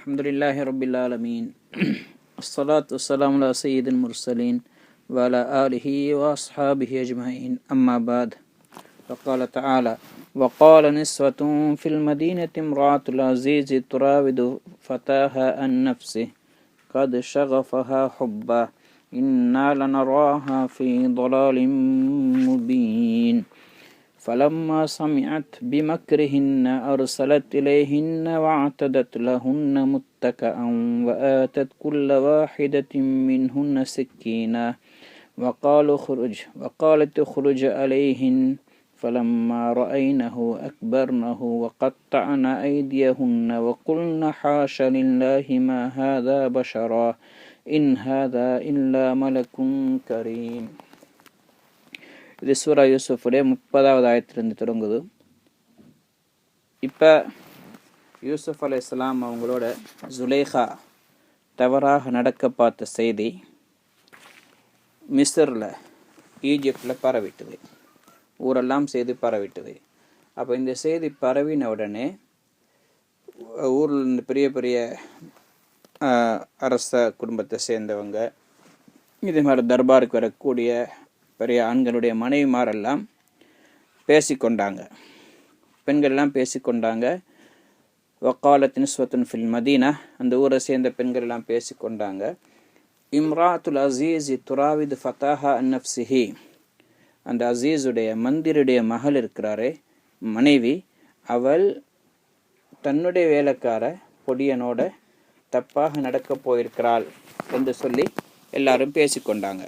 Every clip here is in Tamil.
Alhamdulillahi Rabbil Alameen. As-salatu was-salamu ala Sayyidil Mursaleen wa ala alihi wa ashabihi ajma'in. Amma ba'd. فقال تعالى: وقال نسوة في المدينة امرأة العزيز تراود فتاها عن نفسه قد شغفها حبا إنا لنراها في ضلال مبين فلما سمعت بمكرهن أرسلت إليهن واعتدت لهن متكئا وآتت كل واحدة منهن سكينا وقالت اخرج عليهن فلما رأينه أكبرنه وقطعن أيديهن وقلن حاش لله ما هذا بشرا إن هذا إلا ملك كريم. இது சூரா யூசுஃபுடைய 30வது ஆயத்திலிருந்து தொடங்குது. இப்போ யூசுஃப் அலைஹிஸ்ஸலாம் அவங்களோட ஜுலேஹா தவறாக நடக்க பார்த்த செய்தி மிஸ்ரில் ஈஜிப்டில் பரவிட்டது, ஊரெல்லாம் செய்தி பரவிட்டது. அப்போ இந்த செய்தி பரவின உடனே ஊரில் இருந்து பெரிய பெரிய அரச குடும்பத்தை சேர்ந்தவங்க, இதே மாதிரி தர்பாருக்கு வரக்கூடிய பெரிய ஆண்களுடைய மனைவிமாரெல்லாம் பேசிக்கொண்டாங்க, பெண்கள்லாம் பேசிக்கொண்டாங்க. வக்காலத் நிஸ்வத்துன் ஃபில் மதீனா, அந்த ஊரை சேர்ந்த பெண்கள் எல்லாம் பேசிக்கொண்டாங்க. இம்ராத்துல் அசீஸ் துராவிது ஃபதாஹா அன் நஃப்ஸிஹி, அந்த அசீஸுடைய மந்திரியுடைய மகள் இருக்கிறாரே மனைவி, அவள் தன்னுடைய வேலைக்கார பொடியனோட தப்பாக நடக்கப் போயிருக்கிறாள் என்று சொல்லி எல்லாரும் பேசிக்கொண்டாங்க.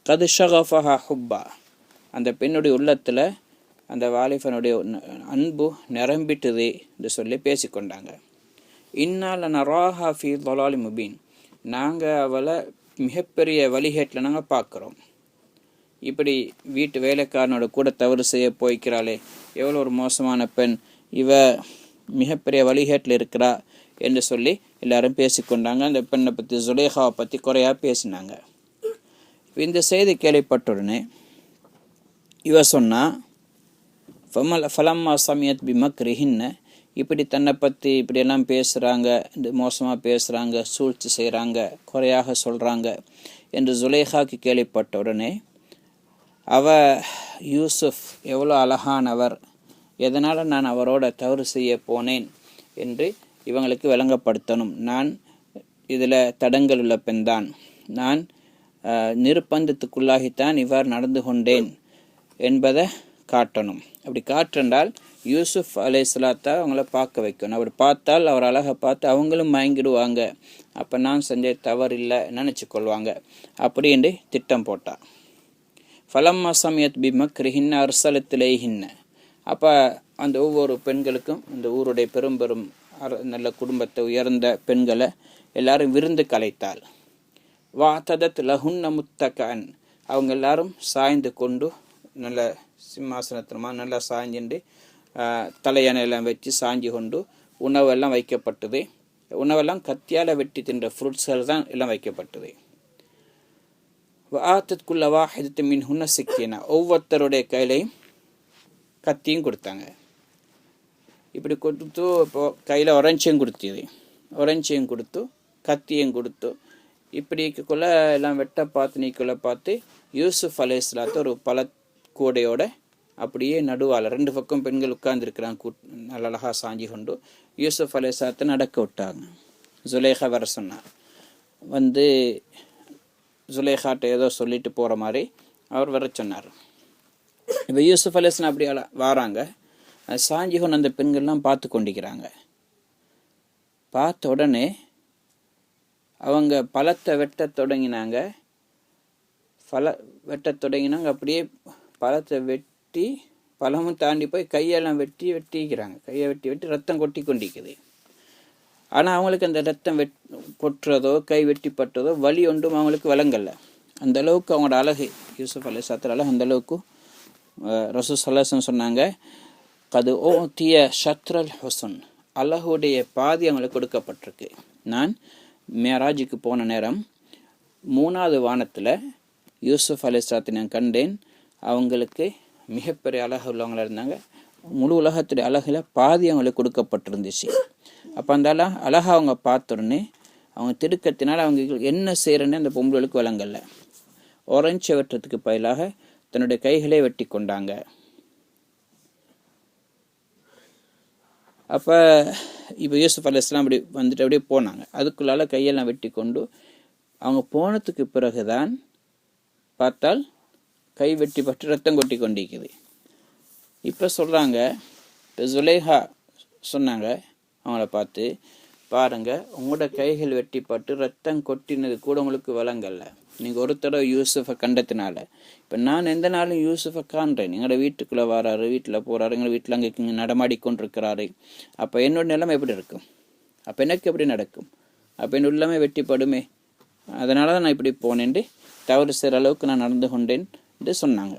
கது ஷகஃபஹா ஹுப்பா, அந்த பெண்ணுடைய உள்ளத்தில் அந்த வாலிபனுடைய அன்பு நிரம்பிட்டுது என்று சொல்லி பேசிக்கொண்டாங்க. இன்னால நராஹா ஃபி தொலாலி முபீன், நாங்கள் அவளை மிகப்பெரிய வழிகேட்டில் நாங்கள் பார்க்குறோம். இப்படி வீட்டு வேலைக்காரனோட கூட தவறு செய்ய போய்க்கிறாளே, எவ்வளோ ஒரு மோசமான பெண், இவ மிகப்பெரிய வழிகேட்டில் இருக்கிறா என்று சொல்லி எல்லாரும் பேசிக்கொண்டாங்க. அந்த பெண்ணை பற்றி, ஜுலேஹாவை பற்றி குறையாக பேசினாங்க. இந்த செய்தி கேள்விப்பட்ட உடனே இவ சொன்னா, ஃபலம்மா சமியத் பிமக்ரிஹின்ன, இப்படி தன்னை பற்றி இப்படியெல்லாம் பேசுகிறாங்க, மோசமாக பேசுகிறாங்க, சூழ்ச்சி செய்கிறாங்க, குறையாக சொல்கிறாங்க என்று ஜுலேஹாக்கு கேள்விப்பட்ட உடனே யூசுஃப் எவ்வளோ அழகானவர், எதனால் நான் அவரோட தவறு செய்ய போனேன் என்று இவங்களுக்கு விளங்கப்படுத்தணும். நான் இதில் தடங்கள் உள்ள பெண்தான், நான் நிர்பந்தத்துக்குள்ளாகித்தான் இவ்வாறு நடந்து கொண்டேன் என்பதை காட்டணும். அப்படி காட்டண்டால் யூசுஃப் அலைஹிஸ்ஸலாத்தை அவங்கள பார்க்க வைக்கணும். அப்படி பார்த்தால் அவர் அழகை பார்த்து அவங்களும் மயங்கிடுவாங்க, அப்போ நான் செஞ்ச தவறில்லை நினச்சி கொள்வாங்க அப்படின்னு திட்டம் போட்டார். ஃபலம்மா சமியத் பிமக்ரிஹின்ன அர்ஸலத் இலைஹின்ன, அப்போ அந்த ஒவ்வொரு பெண்களுக்கும், அந்த ஊருடைய பெரும் பெரும் நல்ல குடும்பத்தை உயர்ந்த பெண்களை எல்லாரும் விருந்து கலைத்தாள். வாத்ததத் லஹுன்ன முத்தகன், அவங்க எல்லாரும் சாய்ந்து கொண்டு, நல்ல சிம்மாசனத்தினமாக நல்லா சாய்ஞ்சுண்டு தலையணையெல்லாம் வச்சு சாய்ஞ்சி கொண்டு உணவெல்லாம் வைக்கப்பட்டது. உணவெல்லாம் கத்தியால் வெட்டி தின்ற ஃப்ரூட்ஸ்கள் தான் எல்லாம் வைக்கப்பட்டது. ஆத்தத்குள்ள வாஹிதத்து மின்ஹுன்ன சிக்கினா, ஒவ்வொருத்தருடைய கையிலையும் கத்தியும் கொடுத்தாங்க. இப்படி கொடுத்து இப்போது கையில் ஒரஞ்சியும் கொடுத்தது, ஒரஞ்சியும் கொடுத்து கத்தியும் கொடுத்து இப்படிக்குள்ள எல்லாம் வெட்ட பார்த்து நீக்குள்ள பார்த்து யூசுஃப் அலைஹிஸ்ஸலாத்தை ஒரு பழக்கூடையோட அப்படியே நடுவால் 2 பக்கம் பெண்கள் உட்கார்ந்துருக்கிறாங்க, நல்ல அழகாக சாஞ்சி கொண்டு யூசுஃப் அலைஹிஸ்ஸலாத்தை நடக்க விட்டாங்க. ஜுலேஹா வர சொன்னார். வந்து ஜுலேஹாட்ட ஏதோ சொல்லிட்டு போகிற மாதிரி அவர் வர சொன்னார். இப்போ யூசுஃப் அலைஹிஸ்ஸலாம் அப்படி வராங்க, சாஞ்சி கொண்டு அந்த பெண்கள்லாம் பார்த்து கொண்டிருக்கிறாங்க. பார்த்த உடனே அவங்க பழத்தை வெட்ட தொடங்கினாங்க. அப்படியே பழத்தை வெட்டி பழமும் தாண்டி போய் கையெல்லாம் வெட்டிக்கிறாங்க. கையை வெட்டி ரத்தம் கொட்டி கொண்டிருக்குது. ஆனால் அவங்களுக்கு அந்த ரத்தம் கொட்டுறதோ கை வெட்டிப்பட்டதோ வலி ஒன்றும் அவங்களுக்கு விளங்கலை. அந்தளவுக்கு அவங்களோட அழகு, யூசுஃப் அலைஹிஸ்ஸலாத்தோட அழகு அந்தளவுக்கு. ரசூல் ஸல்லல்லாஹு அலைஹி வஸல்லம் சொன்னாங்க, கது ஓ திய ஷத்ரல் ஹுசன், அழகுடைய பாதி அவங்களுக்கு கொடுக்கப்பட்டிருக்கு. நான் மேராஜுக்கு போன நேரம் 3வது வானத்தில் யூசுஃப் அலைஹிஸ்ஸலாத்தை நான் கண்டேன். அவங்களுக்கு மிகப்பெரிய அழகு உள்ளவங்களாக இருந்தாங்க. முழு உலகத்துடைய அழகில் பாதி அவங்களுக்கு கொடுக்கப்பட்டிருந்துச்சு. அப்போ அந்த அழகை அவங்க பார்த்தோடனே அவங்க திடுக்கத்தினால் அவங்க என்ன செய்கிறேன்னு அந்த பொம்பளுக்கு விளங்கலை. ஆரஞ்சு வெட்டுறதுக்கு பதிலாக தன்னுடைய கைகளே வெட்டி கொண்டாங்க. அப்போ இப்போ யூசுப் அலைஹிஸ்ஸலாம் அப்படி வந்துட்டு அப்படியே போனாங்க. அதுக்குள்ளால கையெல்லாம் வெட்டி கொண்டு அவங்க போனதுக்கு பிறகுதான் பார்த்தால் கை வெட்டி பட்டு ரத்தம் கொட்டி கொண்டிருக்குது. இப்போ சொல்கிறாங்க, இப்போ ஜுலைஹா சொன்னாங்க அவங்கள பார்த்து, பாருங்க உங்களோட கைகள் வெட்டிப்பட்டு ரத்தம் கொட்டினது கூட உங்களுக்கு விளங்கலை. நீங்கள் ஒரு தடவை யூசுஃபை கண்டத்தினால இப்போ நான் எந்த நாளும் யூசுஃபை காண்றேன். எங்களோட வீட்டுக்குள்ளே வராரு, வீட்டில் போகிறாரு, எங்களை வீட்டில் அங்கே இங்கே நடமாடிக்கொண்டிருக்கிறாரு. அப்போ என்னோட நிலைமை எப்படி இருக்கும்? அப்போ எனக்கு எப்படி நடக்கும்? அப்போ என்னோட எல்லாமே வெட்டிப்படுமே. அதனால தான் நான் இப்படி போனேன்ட்டு தவறு செய்கிற அளவுக்கு நான் நடந்து கொண்டேன் என்று சொன்னாங்க.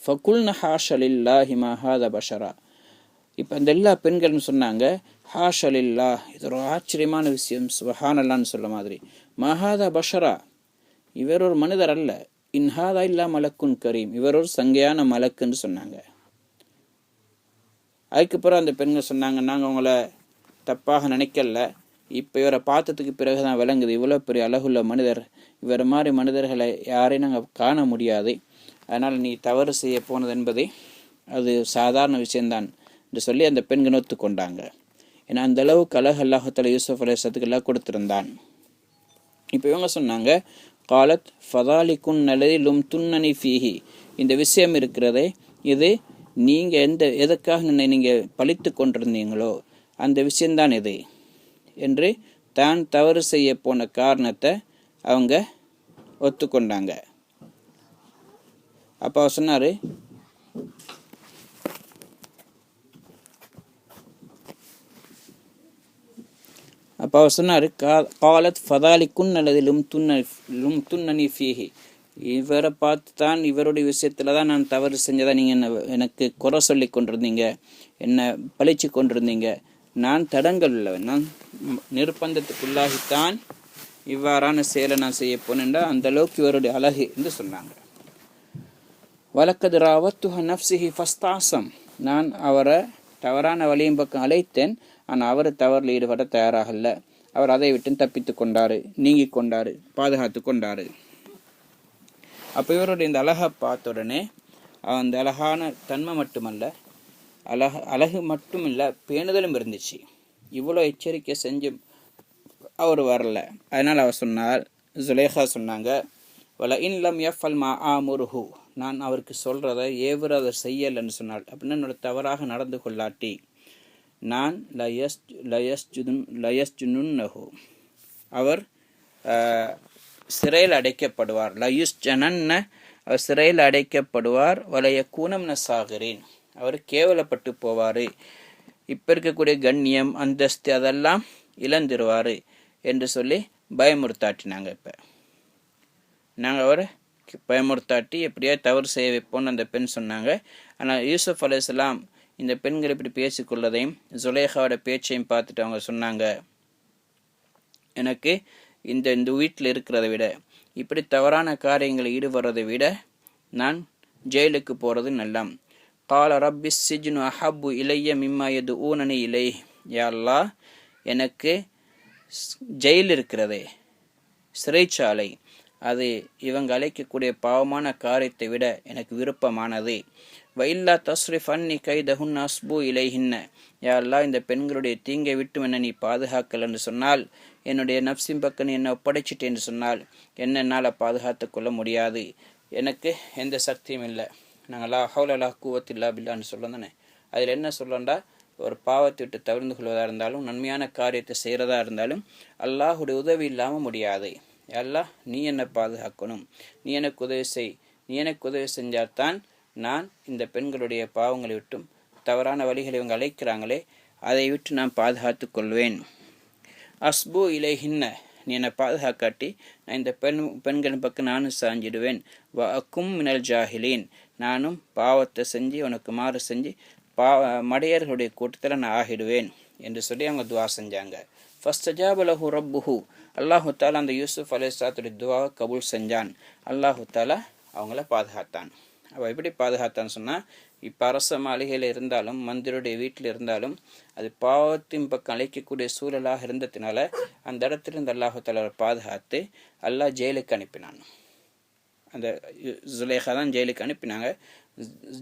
ஃபகுல்ன ஹாஷலில்லாஹி மஹாத பஷரா. இப்போ அந்த எல்லா பெண்களும் சொன்னாங்க, ஹாஷலில்லா, இது ஒரு ஆச்சரியமான விஷயம், சுபஹானல்லான்னு சொல்ல மாதிரி, மஹாத பஷரா, இவர் ஒரு மனிதர் அல்ல, இன்ஹாதா இல்லா மலக்குன் கரீம், இவர் ஒரு சங்கையான மலக்குன்னு சொன்னாங்க. அதுக்கப்புறம் அந்த பெண்கள் சொன்னாங்க, நாங்கள் உங்களை தப்பாக நினைக்கல, இப்போ இவரை பார்த்ததுக்கு பிறகு தான் விளங்குது இவ்வளோ பெரிய அழகுள்ள மனிதர், இவரை மாதிரி மனிதர்களை யாரையும் நாங்கள் காண முடியாது, அதனால் நீ தவறு செய்ய போனது என்பதை அது சாதாரண விஷயம்தான் என்று சொல்லி அந்த பெண்கள் ஒத்துக்கொண்டாங்க. ஏன்னா அந்த அளவுக்கு அழகு அல்லாஹுத்தாலா யூசுப் அலைஹிஸ்ஸலாத்துக்கு எல்லாம் கொடுத்துருந்தான். இப்போ இவங்க சொன்னாங்க, காலத் ஃபதாலிக்குன் நல்லதி லும் துன்னனி ஃபீஹி, இந்த விஷயம் இருக்கிறதே இது நீங்கள் எதுக்காக நீங்கள் பழித்து கொண்டிருந்தீங்களோ அந்த விஷயந்தான் இது என்று தான் தவறு செய்ய போன காரணத்தை அவங்க ஒத்துக்கொண்டாங்க. அப்போ அவர் சொன்னார், காலத் ஃபதாலிக்குன் அல்லது லும் துன்னனி ஃபீஹி, இவரை பார்த்து தான் இவருடைய விஷயத்தில் தான் நான் தவறு செஞ்சதா நீங்கள் எனக்கு குறை சொல்லி கொண்டிருந்தீங்க, என்னை பழிச்சு கொண்டிருந்தீங்க. நான் தடங்கள் உள்ளவன், நான் நிர்பந்தத்துக்குள்ளாகித்தான் இவ்வாறான செயலை நான் செய்ய போனேன்டா அந்த அளவுக்கு இவருடைய அழகு என்று சொன்னாங்க. வலக்கது ராவத்துஹ நஃப்ஸிஹி ஃபஸ்தாசம், நான் அவரை தவறான வழியின் பக்கம் அழைத்தேன், ஆனால் அவர் தவறில் ஈடுபட தயாராகல, அவர் அதை விட்டு தப்பித்து கொண்டார், நீங்கி கொண்டார், பாதுகாத்து கொண்டார். அப்போ இவருடைய இந்த அழகை பார்த்த உடனே அந்த அழகான தன்மை மட்டுமல்ல, அழகு மட்டும் இல்லை, பேணுதலும் இருந்துச்சு. இவ்வளோ எச்சரிக்கை செஞ்சு அவர் வரல. அதனால் அவர் சொன்னார், ஜுலைஹா சொன்னாங்க, வல இன்லம் யஃபல் மா ஆமுருஹு, நான் அவருக்கு சொல்கிறத ஏவரை செய்யலைன்னு சொன்னாள் அப்படின்னு என்னோட தவறாக நடந்து கொள்ளாட்டி நான் லயஸ்ஜுனுன்னஹு, அவர் சிறையில் அடைக்கப்படுவார், லயுஸ்ஜனன்ன, அவர் சிறையில் அடைக்கப்படுவார், வலைய கூனம் நசாகிறேன், அவர் கேவலப்பட்டு போவார், இப்போ இருக்கக்கூடிய கண்ணியம் அந்தஸ்து அதெல்லாம் இழந்துருவார் என்று சொல்லி பயமுறுத்தாட்டினாங்க. இப்போ நாங்கள் அவரை பயமுறுத்தாட்டி எப்படியா தவறு செய்ய வைப்போன்னு அந்த பெண் சொன்னாங்க. ஆனால் யூசுப் அலைஹிஸ்ஸலாம் இந்த பெண்கள் இப்படி பேசிக்கொள்ளதையும் ஜுலைஹாவோட பேச்சையும் பார்த்துட்டு அவங்க சொன்னாங்க, எனக்கு இந்த வீட்டில் இருக்கிறத விட இப்படி தவறான காரியங்களை ஈடுபடுறதை விட நான் ஜெயிலுக்கு போகிறது நல்லம். கால ரப்பி சிஜ்னு அஹப்பு இலைய மிம்மா எது ஊனனி இலை, யா அல்லாஹ், எனக்கு ஜெயில் இருக்கிறதே, சிறைச்சாலை, அது இவங்க அழைக்கக்கூடிய பாவமான காரியத்தை விட எனக்கு விருப்பமானது. வைல்லா தஸ்ரிஃப் அன்னி கைதஹுன் அஸ்பு இலைஹின்ன, யா அல்லாஹ், இந்த பெண்களுடைய தீங்கை விட்டு என்ன நீ பாதுகாக்கல் என்று சொன்னால், என்னுடைய நப்சின் பக்கம் என்னை ஒப்படைச்சிட்டு என்று சொன்னால் என்னால் பாதுகாத்து கொள்ள முடியாது, எனக்கு எந்த சக்தியும் இல்லை. நாங்கள் லா ஹவுல லா குவத்த இல்லா பில்லான்னு சொல்ல தானே. அதில் என்ன சொல்லண்டா, ஒரு பாவத்தை விட்டு தவிர்ந்து கொள்வதாக இருந்தாலும் நன்மையான காரியத்தை செய்கிறதா இருந்தாலும் அல்லாஹுடைய உதவி இல்லாமல் முடியாது. அல்லாஹ், நீ என்னை பாதுகாக்கணும், நீ எனக்கு உதவி செய், நீ எனக்கு உதவி செஞ்சால்தான் நான் இந்த பெண்களுடைய பாவங்களை விட்டும் தவறான வழிகளை இவங்க அழைக்கிறாங்களே அதை விட்டு நான் பாதுகாத்து கொள்வேன். அஸ்பு இலைஹின்ன, நீ என்னை பாதுகாக்காட்டி நான் இந்த பெண்களின் பக்கம் நானும் சாஞ்சிடுவேன். வ அக்கும் மினல் ஜாஹிலீன், நானும் பாவத்தை செஞ்சு உனக்கு மாறு செஞ்சு மடையர்களுடைய கூட்டத்தில் நான் ஆகிடுவேன் என்று சொல்லி அவங்க துவா செஞ்சாங்க. ஃபஸ்தஜாப லஹு ரப்புஹு, அல்லாஹு தாலா அந்த யூசுப் அலைஹிஸ்ஸலாத்துடைய துவாவை கபூல் செஞ்சான். அல்லாஹு தாலா அவங்கள பாதுகாத்தான். அவள் எப்படி பாதுகாத்தான்னு சொன்னால், இப்போ அரச மாளிகையில் இருந்தாலும் மந்திரியுடைய வீட்டில் இருந்தாலும் அது பாவத்தின் பக்கம் அழைக்கக்கூடிய சூழலாக இருந்ததுனால அந்த இடத்துல இருந்து அல்லாஹால பாதுகாத்து அல்லாஹ் ஜெயிலுக்கு அனுப்பினான். அந்த ஜுலேஹா தான் ஜெயிலுக்கு அனுப்பினாங்க.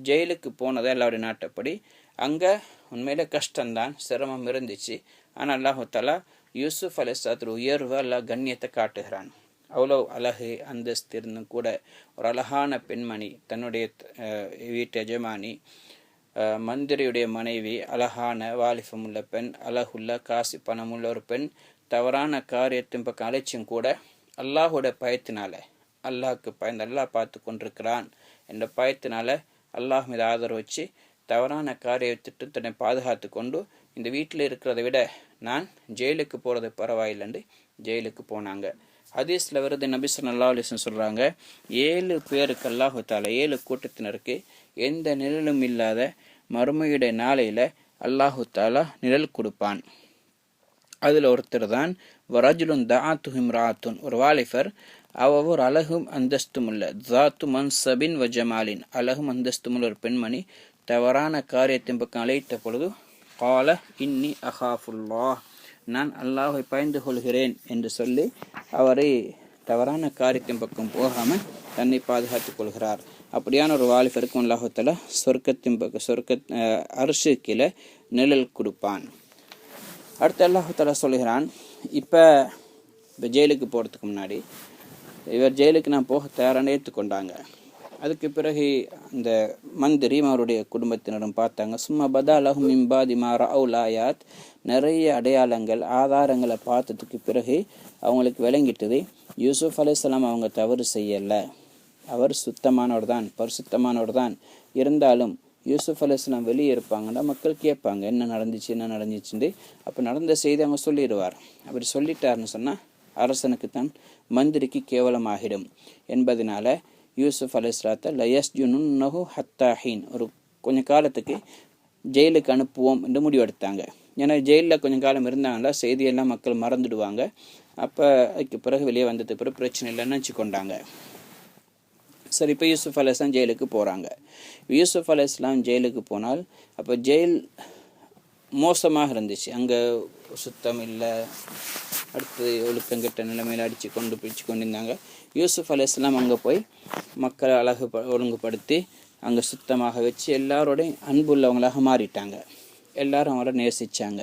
ஜெயிலுக்கு போனதை அல்லாவுடைய நாட்டப்படி அங்கே உண்மையில கஷ்டம்தான், சிரமம் இருந்துச்சு. ஆனால் அல்லாஹாலா யூசுப் அலைஹிஸ்ஸலாத்து உயர்வு அல்லாஹ் கண்ணியத்தை காட்டுகிறான். அவ்வளோ அழகு அந்தஸ்து இருந்தும் கூட ஒரு அழகான பெண்மணி, தன்னுடைய வீட்டு எஜமானி, மந்திரியுடைய மனைவி, அழகான வாலிபம் உள்ள பெண், அழகுள்ள காசு பணமுள்ள ஒரு பெண், தவறான காரியத்தின் பக்கம் அலைச்சியும் கூட அல்லாஹோட பயத்தினால, அல்லாஹுக்கு பயந்து அல்லாஹ் பார்த்து கொண்டிருக்கிறான் என்ற பயத்தினால அல்லாஹ் மீது ஆதரவு வச்சு தவறான காரியத்திட்டு தன்னை பாதுகாத்து கொண்டு இந்த வீட்டில் இருக்கிறத விட நான் ஜெயிலுக்கு போகிறது பரவாயில்லைன்னு ஜெயிலுக்கு போனாங்க. ஹதீஸில் வருது, நபி ஸல்லல்லாஹு அலைஹி வஸல்லம் சொல்கிறாங்க, 7 பேருக்கு அல்லாஹ் தஆலா 7 கூட்டத்தினருக்கு எந்த நிழலும் இல்லாத மறுமையுடைய நாளையில் அல்லாஹ் தஆலா நிழல் கொடுப்பான். அதில் ஒருத்தர் தான் வரஜுலுன் தஆத்துஹு இம்ராஅத்துன், ஒரு வாலிபர், ஒரு அழகும் அந்தஸ்தும் உள்ள ஜாத்து மன்சபின் வ ஜமாலின், அழகும் அந்தஸ்தும் உள்ள ஒரு பெண்மணி தவறான காரியத்தின் பக்கம் அழைத்த பொழுது கால இன்னி அஹாஃபுல்லாஹ், நான் அல்லாஹை பயந்து கொள்கிறேன் என்று சொல்லி அவரை தவறான காரியத்தின் பக்கம் போகாமல் தன்னை பாதுகாத்துக் கொள்கிறார். அப்படியான ஒரு வாலிபருக்கும் அல்லாஹ் தஆலா சொர்க்கத்தின் பக்கம் அர்ஷு கீழே நிழல் கொடுப்பான். அடுத்து அல்லாஹ் தஆலா சொல்கிறான், இப்போ ஜெயிலுக்கு போகிறதுக்கு முன்னாடி இவர் ஜெயிலுக்கு நான் போக தயாரான ஏற்றுக்கொண்டாங்க. அதுக்கு பிறகு அந்த மந்திரி அவருடைய குடும்பத்தினரும் பார்த்தாங்க. சும்மா பதாலஹும் மின் பாதி மா ரஅவுல் ஆயாத், நிறைய அடையாளங்கள் ஆதாரங்களை பார்த்ததுக்கு பிறகு அவங்களுக்கு விளங்கிட்டது யூசுப் அலைஹிஸ்ஸலாம் அவங்க தவறு செய்யலை, அவர் சுத்தமானவர் தான், பரிசுத்தமானவர் தான். இருந்தாலும் யூசுப் அலைஹிஸ்ஸலாம் வெளியே இருப்பாங்கன்னா மக்கள் கேட்பாங்க என்ன நடந்துச்சுன்னு. அப்போ நடந்த செய்தி அவங்க சொல்லிடுவார். அப்படி சொல்லிட்டாருன்னு சொன்னால் அரசனுக்கு தான் மந்திரிக்கு கேவலமாகிடும் என்பதனால யூசுப் அலைஹிஸ்ஸலாத்தை லயஸ்ஜுனுன்னஹு ஹத்தா ஹீன், ஒரு கொஞ்சம் காலத்துக்கு ஜெயிலுக்கு அனுப்புவோம் என்று முடிவெடுத்தாங்க. ஏன்னா ஜெயிலில் கொஞ்சம் காலம் இருந்தாங்களா செய்தியெல்லாம் மக்கள் மறந்துடுவாங்க. அப்போ அதுக்கு பிறகு வெளியே வந்ததுக்கு பிறகு பிரச்சனை இல்லைன்னு நினச்சி கொண்டாங்க. சரி, இப்போ யூசுப் அலைஹிஸ்ஸலாம் ஜெயிலுக்கு போகிறாங்க. யூசுப் அலைஹிஸ்ஸலாம் ஜெயிலுக்கு போனால் அப்போ ஜெயில் மோசமாக இருந்துச்சு, அங்கே சுத்தம் இல்லை, அடுத்து ஒழுக்கங்கிட்ட நிலைமையில் அடித்து கொண்டு பிடிச்சு கொண்டிருந்தாங்க. யூசுப் அலைஹிஸ்ஸலாம் அங்கே போய் மக்களை ஒழுங்குபடுத்தி அங்கே சுத்தமாக வச்சு எல்லாரோடையும் அன்புள்ளவங்களாக மாறிட்டாங்க. எல்லாரும் அவங்கள நேசித்தாங்க,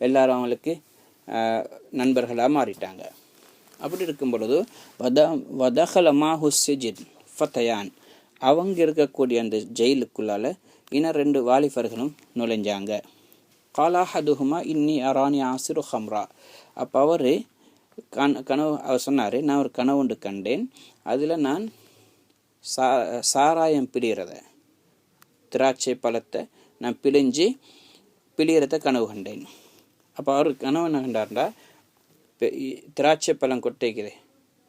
எல்லாரும் அவங்களுக்கு நண்பர்களாக மாறிட்டாங்க. அப்படி இருக்கும் பொழுது வதஹலமா ஹுஸ்ஸிஜின் ஃபத்தயான், அவங்க இருக்கக்கூடிய அந்த ஜெயிலுக்குள்ளால் இன்னும் 2 வாலிபர்களும் நுழைஞ்சாங்க. காலாஹதுஹுமா இன்னி அரானி ஆசிரு ஹம்ரா, அப்போ அவர் கனவு அவர் சொன்னார், நான் ஒரு கனவு ஒன்று கண்டேன், அதில் நான் சாராயம் பிழிகிறத, திராட்சை பழத்தை நான் பிழிகிறத கனவு கண்டேன். அப்போ அவர் கனவு என்ன கண்டார்டா, திராட்சை பழம் கொட்டைக்குது,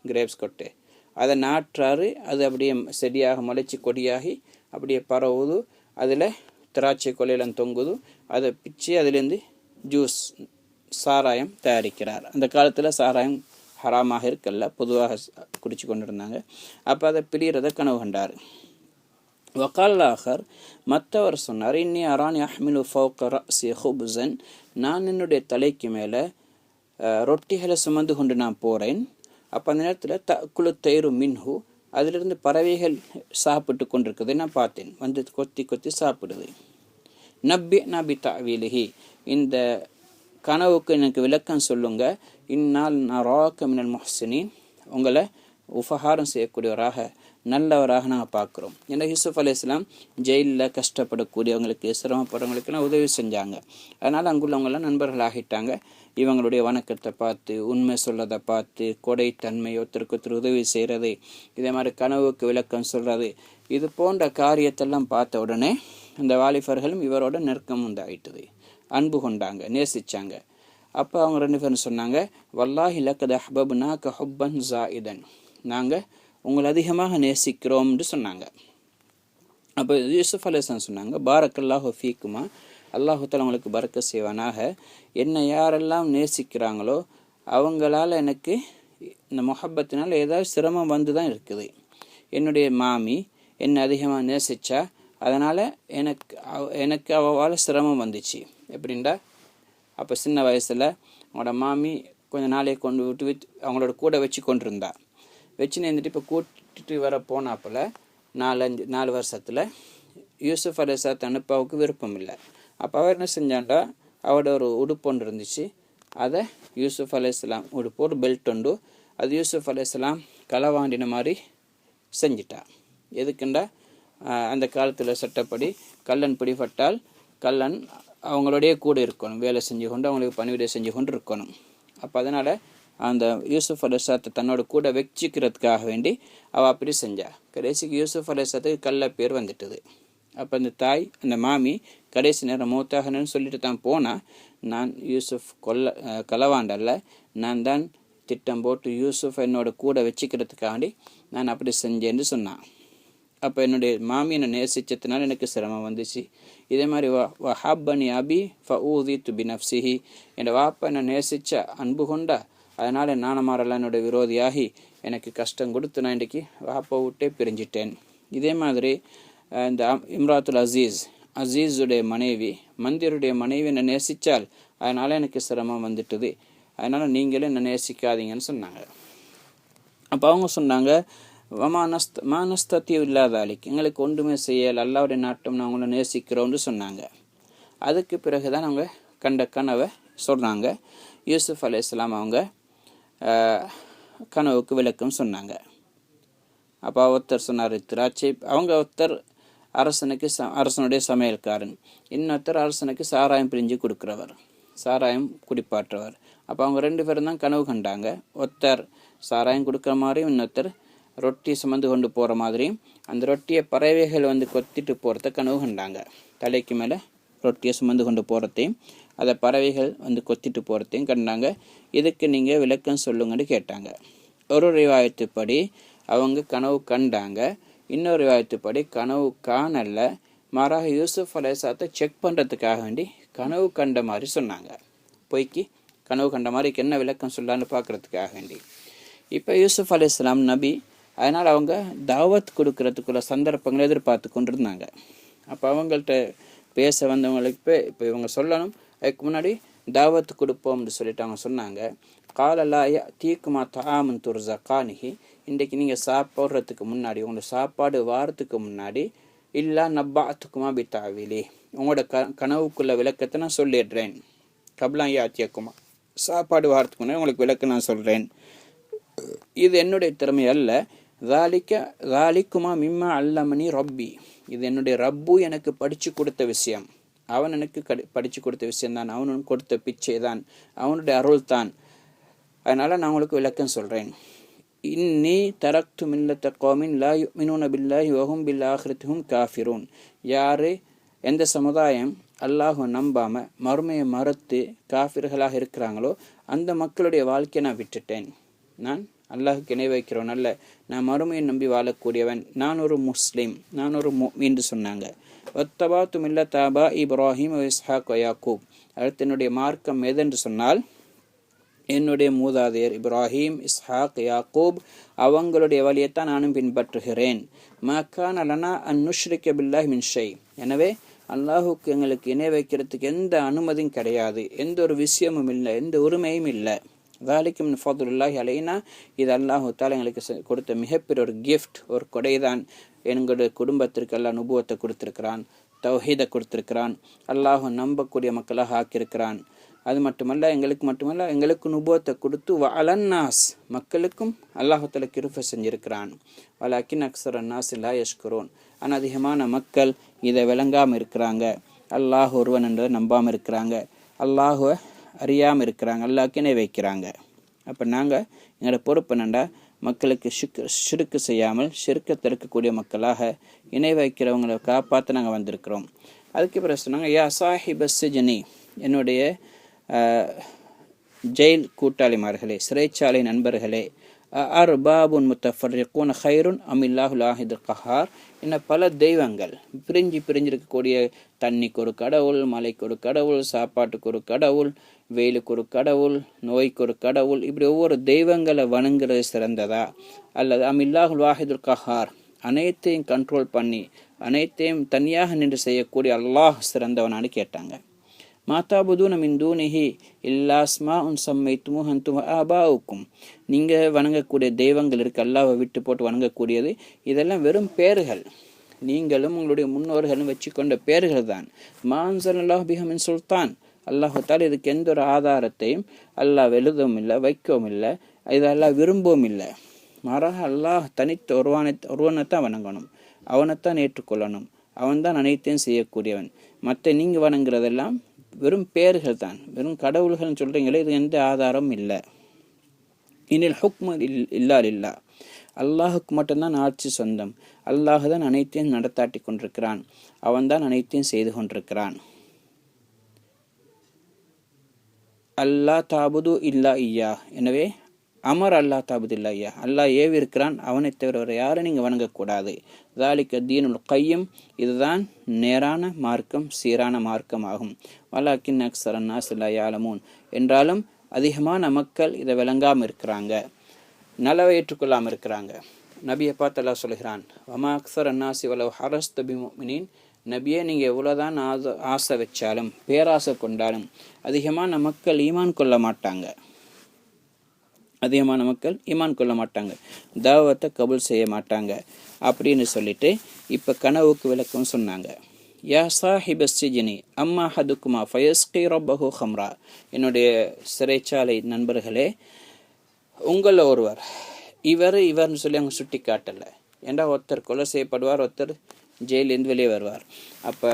கிரேப்ஸ் கொட்டை, அதை நாட்டுறாரு, அது அப்படியே செடியாக முளைச்சி கொடியாகி அப்படியே பரவுது, அதில் திராட்சை கொலையெல்லாம் தொங்குது, அதை பிச்சு அதுலேருந்து ஜூஸ் சாராயம் தயாரிக்கிறார். அந்த காலத்தில் சாராயம் ஹராமாக இருக்கல்ல, பொதுவாக குடிச்சு கொண்டு இருந்தாங்க. அப்போ அதை பிழிகிறத கனவு கண்டார். வக்காலாகர், மற்றவர் சொன்னார், இன்னி அரானி அஹ்மிலு ஃபௌக ரஅஸி ஹுப்ஸன், நான் என்னுடைய தலைக்கு மேலே ரொட்டிகளை சுமந்து கொண்டு நான் போகிறேன். அப்போ அந்த நேரத்தில் தக்குலு தயிரு மின்ஹு, அதிலிருந்து பறவைகள் சாப்பிட்டு கொண்டிருக்குது நான் பார்த்தேன், வந்து கொத்தி கொத்தி சாப்பிடுது. நபி தஅவீலிஹி, இந்த கனவுக்கு எனக்கு விளக்கம் சொல்லுங்க. இன்னால் நராக மினல் முஹ்சினீன், உங்களை உபகாரம் செய்யக்கூடியவராக நல்லவராக நாங்கள் பார்க்குறோம். ஏன்னா யூசுப் அலைஹிஸ்ஸலாம் ஜெயிலில் கஷ்டப்படக்கூடியவங்களுக்கு சிரமப்படுறவங்களுக்கெல்லாம் உதவி செஞ்சாங்க. அதனால் அங்குள்ளவங்கெல்லாம் நண்பர்களாகிட்டாங்க. இவங்களுடைய வணக்கத்தை பார்த்து, உண்மை சொல்லதை பார்த்து, கொடைத்தன்மை, ஒருத்தருக்கு ஒருத்தர் உதவி செய்கிறது, இதே மாதிரி கனவுக்கு விளக்கம் சொல்கிறது, இது போன்ற காரியத்தெல்லாம் பார்த்த உடனே அந்த வாலிபர்களும் இவரோட நெருக்கம் உண்டாயிட்டது, அன்பு கொண்டாங்க, நேசித்தாங்க. அப்போ அவங்க 2 பேரும் சொன்னாங்க, வல்லாஹி லக்கத் அஹ்பப்னாக ஹுப்பன் ஜாயிதன், நாங்கள் உங்களை அதிகமாக நேசிக்கிறோம்னு சொன்னாங்க. அப்போ யூசுப் அலைஹிஸ்ஸலாம் சொன்னாங்க, பாரக்கல்லாஹு ஃபீக்குமா, அல்லாஹு தஆலா உங்களுக்கு பரக்க செய்வானாக, என்னை யாரெல்லாம் நேசிக்கிறாங்களோ அவங்களால எனக்கு இந்த முஹப்பத்தினால் ஏதாவது சிரமம் வந்து தான் இருக்குது. என்னுடைய மாமி, என்னை அதிகமாக நேசிச்சா, அதனால் எனக்கு அவளால் சிரமம் வந்துச்சு. எப்படின்டா, அப்போ சின்ன வயசில் அவங்களோட மாமி கொஞ்சம் நாளையை கொண்டு விட்டு அவங்களோட கூட வச்சு கொண்டிருந்தா. வச்சுன்னு இருந்துட்டு இப்போ கூட்டிட்டு வர போனாப்பில் 4 வருஷத்தில் யூசுப் அலைஹிஸ்ஸலாத்தை அனுப்பாவுக்கு விருப்பம் இல்லை. அப்போ அவர் என்ன செஞ்சாண்டா, அவரோட ஒரு உடுப்பு ஒன்று இருந்துச்சு, அதை யூசுப் அலைஹிஸ்ஸலாம் உடுப்பு ஒரு பெல்ட் உண்டு, அது யூசுப் அலைஹிஸ்ஸலாம் களவாண்டின மாதிரி செஞ்சிட்டா. எதுக்குண்டா, அந்த காலத்தில் சட்டப்படி கள்ளன் பிடிபட்டால் கள்ளன் அவங்களோடைய கூட இருக்கணும், வேலை செஞ்சு கொண்டு அவங்களுக்கு பணிவிடை செஞ்சு கொண்டு இருக்கணும். அப்போ அதனால் அந்த யூசுப் அலைஹிஸ்ஸலாத்தை தன்னோட கூட வச்சுக்கிறதுக்காக வேண்டி அவள் அப்படி செஞ்சா. கடைசிக்கு யூசுப் அலைஹிஸ்ஸலாத்துக்கு கள்ள பேர் வந்துட்டுது. அப்போ அந்த தாய், அந்த மாமி கடைசி நேரம் மூத்தாகணும்னு சொல்லிட்டு தான் போனால், நான் யூசுப் களவாண்டல்ல, நான் தான் திட்டம் போட்டு யூசுப் என்னோட கூட வச்சுக்கிறதுக்காண்டி நான் அப்படி செஞ்சேன்னு சொன்னான். அப்போ என்னுடைய மாமி என்னை நேசிச்சதுனால எனக்கு சிரமம் வந்துச்சு. இதே மாதிரி வஹப்பனி அபி ஃபஊதித்து பினஃப்ஸிஹி, என்னோட வாப்பா என்னை நேசிச்ச அன்பு கொண்டா, அதனால் நானமாரெல்லாம் என்னோட விரோதியாகி எனக்கு கஷ்டம் கொடுத்து நான் இன்றைக்கி வாப்பா விட்டே பிரிஞ்சிட்டேன். இதே மாதிரி இந்த இம்ராத்துல் அசீஸுடைய மனைவி, மந்திருடைய மனைவி என்னை நேசித்தால் அதனால் எனக்கு சிரமம் வந்துட்டுது, அதனால் நீங்களே என்னை நேசிக்காதீங்கன்னு சொன்னாங்க. அப்போ அவங்க சொன்னாங்க, மானஸ்தத்தியம் இல்லாதாலிக்கு, எங்களுக்கு ஒன்றுமே செய்யலை, அல்லாவுடைய நாட்டம் நான் அவங்கள நேசிக்கிறோன்னு சொன்னாங்க. அதுக்கு பிறகு தான் அவங்க கண்ட கனவை சொல்கிறாங்க. யூசுப் அலைஹிஸ்ஸலாம் அவங்க கனவுக்கு விளக்கம் சொன்னாங்க. அப்போ ஒருத்தர் சொன்னார் திராட்சை, அவங்க ஒருத்தர் அரசனுடைய சமையல்காரன், இன்னொருத்தர் அரசனுக்கு சாராயம் பிரிஞ்சு கொடுக்குறவர், சாராயம் குடிப்பாற்றவர். அப்போ அவங்க 2 பேரும் தான் கனவு கண்டாங்க. ஒருத்தர் சாராயம் கொடுக்குற மாதிரியும், இன்னொருத்தர் ரொட்டி சுமந்து கொண்டு போகிற மாதிரியும், அந்த ரொட்டியை பறவைகள் வந்து கொத்திட்டு போகிறத கனவு கண்டாங்க. தலைக்கு மேலே ரொட்டியை சுமந்து கொண்டு போகிறதையும் அதை பறவைகள் வந்து கொத்திட்டு போகிறதையும் கண்டாங்க. இதுக்கு நீங்கள் விளக்கம் சொல்லுங்கன்னு கேட்டாங்க. ஒரு ரிவாயத்துப்படி அவங்க கனவு கண்டாங்க, இன்னொரு ரிவாயத்துப்படி கனவு காணல, மாறாக யூசுப் அலைஹிஸ்ஸலாத்தை செக் பண்ணுறதுக்காக வேண்டி கனவு கண்ட மாதிரி சொன்னாங்க. பொய்க்கு கனவு கண்ட மாதிரி என்ன விளக்கம் சொல்லலான்னு பார்க்குறதுக்காக வேண்டி. இப்போ யூசுப் அலைஹிஸ்ஸலாம் நபி, அதனால் அவங்க தாவத் கொடுக்கறதுக்குள்ள சந்தர்ப்பங்களை எதிர்பார்த்து கொண்டு இருந்தாங்க. அப்போ அவங்கள்ட்ட பேச வந்தவங்களுக்கு இப்போ இவங்க சொல்லணும், அதுக்கு முன்னாடி தாவத்து கொடுப்போம்னு சொல்லிட்டு அவங்க சொன்னாங்க. காலலாய தீக்குமா தாமன் துர்ஸா காணிகி, இன்றைக்கு நீங்கள் சாப்பிட்றதுக்கு முன்னாடி, உங்களோட சாப்பாடு வாரத்துக்கு முன்னாடி, இல்லா நப்பாத்துக்குமா பித்தாவிலி, உங்களோட கனவுக்குள்ள விளக்கத்தை நான் சொல்லிடுறேன். கப்லாம் யாத்தியக்குமா, சாப்பாடு வாரத்துக்கு முன்னாடி உங்களுக்கு விளக்க நான் சொல்கிறேன். இது என்னுடைய திறமை அல்ல, தாலிக்குமா மிம்மா அல்லமனி ரப்பி, இது என்னுடைய ரப்பு எனக்கு படித்து கொடுத்த விஷயம், அவன் எனக்கு படித்து கொடுத்த விஷயம்தான், அவனும் கொடுத்த பிச்சை தான், அவனுடைய அருள் தான், அதனால் நான் உங்களுக்கு விளக்கம் சொல்கிறேன். இன்னி தரக்து மில்லத்த கௌமின் லா யுமினூன பில்லாஹி வஹும் பில் ஆখিরাতিஹும் காஃபிரூன், யார் எந்த சமுதாயம் அல்லாஹ் நம்பாமல் மறுமையை மறுத்து காஃபிர்களாக இருக்கிறாங்களோ அந்த மக்களுடைய வாழ்க்கையை நான் விட்டுட்டேன். நான் அல்லாஹுக்கு இணை வைக்கிறவன் அல்ல, நான் மறுமையை நம்பி வாழக்கூடியவன், நான் ஒரு முஸ்லீம், நான் ஒரு முஃமின் சொன்னாங்க. வத்தபாத்து மில்லத் ஆபா இப்ராஹிம் இஸ்ஹாக் யாக்கூப், அடுத்து என்னுடைய மார்க்கம் எதென்று சொன்னால், என்னுடைய மூதாதையர் இப்ராஹிம், இஸ்ஹாக், யாக்கூப் அவங்களுடைய வழியைத்தான் நானும் பின்பற்றுகிறேன். மக்கான லனா அன் நுஷ்ரிக பில்லாஹி மின் ஷை, எனவே அல்லாஹுக்கு எங்களுக்கு இணை வைக்கிறதுக்கு எந்த அனுமதியும் கிடையாது, எந்த ஒரு விஷயமும் இல்லை, எந்த உரிமையும் இல்லை. தாலிக்கும் மின் ஃபதுலில்லாஹி அலைனா, இது அல்லாஹு தஆலா எங்களுக்கு கொடுத்த மிகப்பெரிய ஒரு கிஃப்ட், ஒரு கொடைதான். எங்களுடைய குடும்பத்திற்கு அல்லாஹ் நுபுவத்தை கொடுத்திருக்கிறான், தௌஹீதை கொடுத்திருக்கிறான், அல்லாஹ் நம்பக்கூடிய மக்களாக ஆக்கியிருக்கிறான். அது மட்டுமல்ல, எங்களுக்கு நுபுவத்தை கொடுத்து வஅலன்னாஸ், மக்களுக்கும் அல்லாஹு தஆலா கிருபை செஞ்சிருக்கிறான். வலக்கின் அக்ஸர நாஸ் லா யஷ்குரூன், ஆனால் அதிகமான மக்கள் இதை விளங்காமல் இருக்கிறாங்க, அல்லாஹ் ஒருவன் என்றதை நம்பாமல் இருக்கிறாங்க, அல்லாஹுவை அறியாமல் இருக்கிறாங்க, அல்லாஹ்க்கு இணை வைக்கிறாங்க. அப்போ நாங்கள் எங்களோட பொறுப்பு என்னண்டா, மக்களுக்கு ஷிர்க்கு செய்யாமல் ஷிர்க்கை தடுக்கக்கூடிய மக்களாக இணை வைக்கிறவங்களை காப்பாற்ற நாங்கள் வந்திருக்கிறோம். அதுக்கு பிறகு சொன்னாங்க, யா சாஹிப சிஜ்னி, என்னுடைய ஜெயில் கூட்டாளிமார்களே, சிறைச்சாலை நண்பர்களே, அர்பாபுன் முத்தஃபர்ரிகூன ஹைருன் அமில்லாஹுல் ஆஹிதுல் கஹார், இன்னும் பல தெய்வங்கள் பிரிஞ்சிருக்கக்கூடிய, தண்ணிக்கு ஒரு கடவுள், மலைக்கு ஒரு கடவுள், சாப்பாட்டுக்கு ஒரு கடவுள், வெயிலுக்கு ஒரு கடவுள், நோய்க்கு ஒரு கடவுள், இப்படி ஒவ்வொரு தெய்வங்களை வணங்குறது சிறந்ததா, அல்லது அமில்லாஹுல் வாஹிதுல் கஹார், அனைத்தையும் கண்ட்ரோல் பண்ணி அனைத்தையும் தனியாக நின்று செய்யக்கூடிய அல்லாஹ் சிறந்தவனான்னு கேட்டாங்க. மாதாபுதூன மின் தூனிஹி இல்லாஸ்மா உன் சம்மைத்துமு ஹந்தும ஆபாவுக்கும், நீங்கள் வணங்கக்கூடிய தெய்வங்கள் இருக்குது, அல்லாஹ்வை விட்டு போட்டு வணங்கக்கூடியது, இதெல்லாம் வெறும் பேர்கள், நீங்களும் உங்களுடைய முன்னோர்களும் வச்சுக்கொண்ட பேர்கள் தான். மான்சல் அல்லாஹ் பிஹமின் சுல்தான், அல்லாஹால இதுக்கு எந்த ஒரு ஆதாரத்தையும் அல்லாஹ் எழுதவும் இல்லை, வைக்கவும் இல்லை, இதெல்லாம் விரும்பவும் இல்லை. மாறாக அல்லாஹ் தனித்த ஒருவனைத்தான் வணங்கணும், அவனைத்தான் ஏற்றுக்கொள்ளணும், அவன்தான் அனைத்தையும் செய்யக்கூடியவன். மற்ற நீங்கள் வணங்குறதெல்லாம் வெறும் பேர்கள் தான், வெறும் கடவுள்கள்னு சொல்கிறீங்களே, இது எந்த ஆதாரமும் இல்லை. இனில் ஹுக்மு இல்லா இல்லா, அல்லாஹுக்கு மட்டும்தான் ஆட்சி சொந்தம், அல்லாஹ் தான் அனைத்தையும் நடத்தாட்டி கொண்டிருக்கிறான், அவன்தான் அனைத்தையும் செய்து கொண்டிருக்கிறான். அல்லாஹ் தாபுது இல்லா ஐயா, எனவே அமர் அல்லாஹ் தாபுது இல்லா ஐயா, அல்லாஹ் ஏவி இருக்கிறான், அவனை தவிர யாரும் நீங்கள் வணங்கக்கூடாது. தாலிக்க தீனுல் கையும், இதுதான் நேரான மார்க்கம், சீரான மார்க்கம் ஆகும். வலாக்கின் அக்ஸரன் நாஸ் லா யஅலமூன், என்றாலும் அதிகமான மக்கள் இதை விளங்காமல் இருக்கிறாங்க, நலவை ஏற்றுக்கொள்ளாமல் இருக்கிறாங்க. நபியை பார்த்து அல்லாஹ் சொல்கிறான், வமா அக்ஸர் அன்னாசி வலவ் ஹரஸ்த பிமுமினின், நபியே நீங்கள் எவ்வளோதான் ஆசை வச்சாலும் பேராசை கொண்டாலும் அதிகமான மக்கள் ஈமான் கொள்ள மாட்டாங்க, அதிகமான மக்கள் ஈமான் கொள்ள மாட்டாங்க, தாவத்தை கபூல் செய்ய மாட்டாங்க அப்படின்னு சொல்லிட்டு இப்போ கனவுக்கு விளக்கம் சொன்னாங்க. யா சாஹிப சிஜினி அம்மா ஹதுக்குமா ஃபயஸ்கி ரப்பஹு ஹம்ரா, என்னுடைய சிறைச்சாலை நண்பர்களே, உங்களில் ஒருவர் இவர்னு சொல்லி அவங்க சுட்டி காட்டலை. ஏண்டா ஒருத்தர் கொலை செய்யப்படுவார், ஒருத்தர் ஜெயிலேருந்து வெளியே வருவார். அப்போ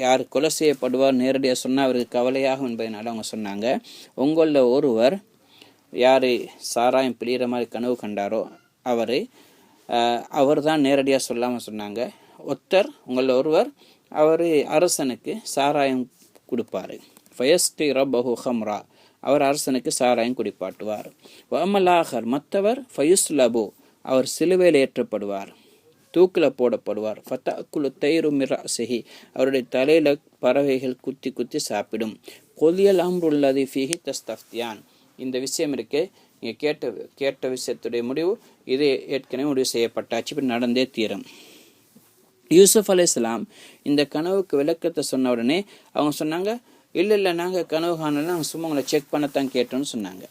யார் கொலை செய்யப்படுவார் நேரடியாக சொன்னால் அவருக்கு கவலையாகும் என்பதனால அவங்க சொன்னாங்க, உங்களில் ஒருவர் யார் சாராயம் பிழிகிற மாதிரி கனவு கண்டாரோ அவர் தான் நேரடியாக சொல்லாமல் சொன்னாங்க. உங்களில் ஒருவர் அவர் அரசனுக்கு சாராயம் கொடுப்பார். ஃபயஸ்டி ரப்பஹு ஹம்ரா, அவர் அரசனுக்கு சாராயம் குடிப்பாட்டுவார். வமலாகர், மற்றவர் ஃபயுஸ்லபு, அவர் சிலுவையில் ஏற்றப்படுவார், தூக்கில் போடப்படுவார். ஃபத்தகுலு தைரு மிராசிஹி, அவருடைய தலையில் பறவைகள் குத்தி குத்தி சாப்பிடும். கொலியல் அம்ருல்லதி ஃபீஹி தஸ்தஃப்தியான், இந்த விஷயம் இருக்கு, நீங்கள் கேட்ட விஷயத்துடைய முடிவு இது ஏற்கனவே முடிவு செய்யப்பட்டாச்சு, இப்படி நடந்தே தீரும். யூசுப் அலைஹிஸ்ஸலாம் இந்த கனவுக்கு விளக்கத்தை சொன்ன உடனே அவங்க சொன்னாங்க, இல்லை நாங்கள் கனவு காணலாம், நாங்கள் சும்மா உங்களை செக் பண்ணத்தான் கேட்டோன்னு சொன்னாங்க.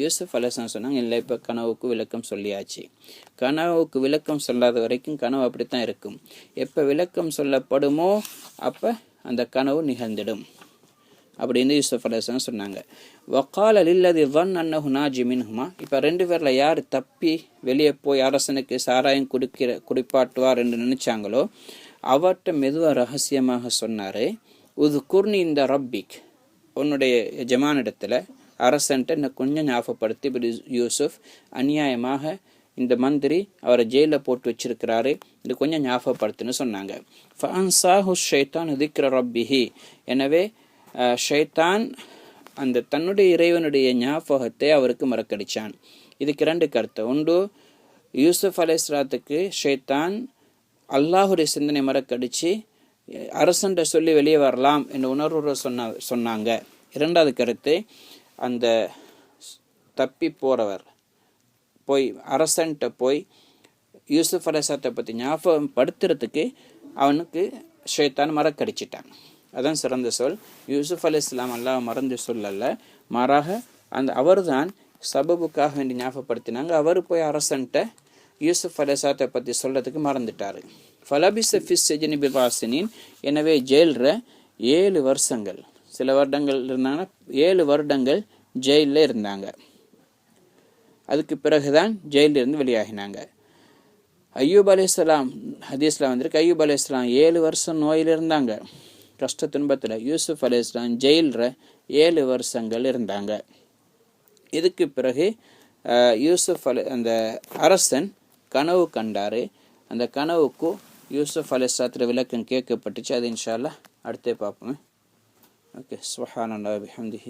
யூசுப் அலைஹிஸ்ஸலாம் சொன்னாங்க, இல்லை இப்போ கனவுக்கு விளக்கம் சொல்லியாச்சு. கனவுக்கு விளக்கம் சொல்லாத வரைக்கும் கனவு அப்படித்தான் இருக்கும். எப்போ விளக்கம் சொல்லப்படுமோ அப்போ அந்த கனவு நிகழ்ந்திடும் அப்படின்னு யூசுப் அலைஹிஸ்ஸலாம் சொன்னாங்க. வக்கால லில்லதி வன் அன்னஹு நாஜி மின்ஹுமா, இப்போ 2 பேரில் யார் தப்பி வெளியே போய் அரசனுக்கு சாராயம் குடிப்பாட்டுவார் என்று நினைச்சாங்களோ அவர்கிட்ட மெதுவாக ரகசியமாக சொன்னார், உது குர்னி இந்த ரப்பிக், உன்னுடைய எஜமானிடத்தில் அரசன்ட்ட என்னை கொஞ்சம் ஞாபகப்படுத்தி, இப்படி யூசுப் அநியாயமாக இந்த மந்திரி அவரை ஜெயிலில் போட்டு வச்சிருக்கிறாரு, இது கொஞ்சம் ஞாபகப்படுத்துன்னு சொன்னாங்க. ஃபஅன்சாஹு ஷைத்தான் திக்ர ரப்பிஹி, எனவே ஷைத்தான் அந்த தன்னுடைய இறைவனுடைய ஞாபகத்தை அவருக்கு மறக்கடிச்சான். இதுக்கு 2 கருத்து. ஒன்று, யூசுப் அலைஹிஸ்ஸலாத்துக்கு ஷைத்தான் அல்லாஹுடைய சிந்தனை மறக்கடிச்சு அரசன்ட்ட சொல்லி வெளியே வரலாம் என்ற உணர்வு சொன்னாங்க. 2வது கருத்து, அந்த தப்பி போகிறவர் போய் அரசன்ட்ட போய் யூசுப் அலைஹிஸ்ஸலாத்தை பற்றி ஞாபகம் படுத்துறதுக்கு அவனுக்கு ஷைத்தான் மறக்கடிச்சிட்டான். அதான் சிறந்த சொல். யூசுப் அலைஹிஸ்ஸலாம் அல்லாஹ் மறந்து சொல்லல, மாறாக அவர் தான் சபபுக்காக வேண்டி ஞாபகப்படுத்தினாங்க. அவர் போய் அரசன்ட்ட யூசுப் அலைஹிஸ்ஸலாத்தை பற்றி சொல்றதுக்கு மறந்துட்டார். ஃபலபிஸ ஃபிஸ் சிஜ்னி பிதாஸினின், எனவே ஜெயிலில் 7 வருஷங்கள், சில வருடங்கள் இருந்தாங்கன்னா 7 வருடங்கள் ஜெயிலில் இருந்தாங்க. அதுக்கு பிறகுதான் ஜெயிலிருந்து வெளியாகினாங்க. ஐயூப் அலைஹிஸ்ஸலாம் ஹதீஸில் வந்திருக்கு, ஐயூப் அலைஹிஸ்ஸலாம் 7 வருஷம் நோயில் இருந்தாங்க, கஷ்ட துன்பத்தில். யூசுப் அலைஹிஸ்ஸலாம் ஜெயிலில் 7 வருஷங்கள் இருந்தாங்க. இதுக்கு பிறகு அந்த அரசன் கனவு கண்டார். அந்த கனவுக்கு யூசுப் அலைஹிஸ்ஸலாத்துல விளக்கம் கேட்கப்பட்டுச்சு. அது இன்ஷா அல்லாஹ் அடுத்தே பார்ப்போம். ஓகே, சுப்ஹானல்லாஹி வபிஹம்திஹி.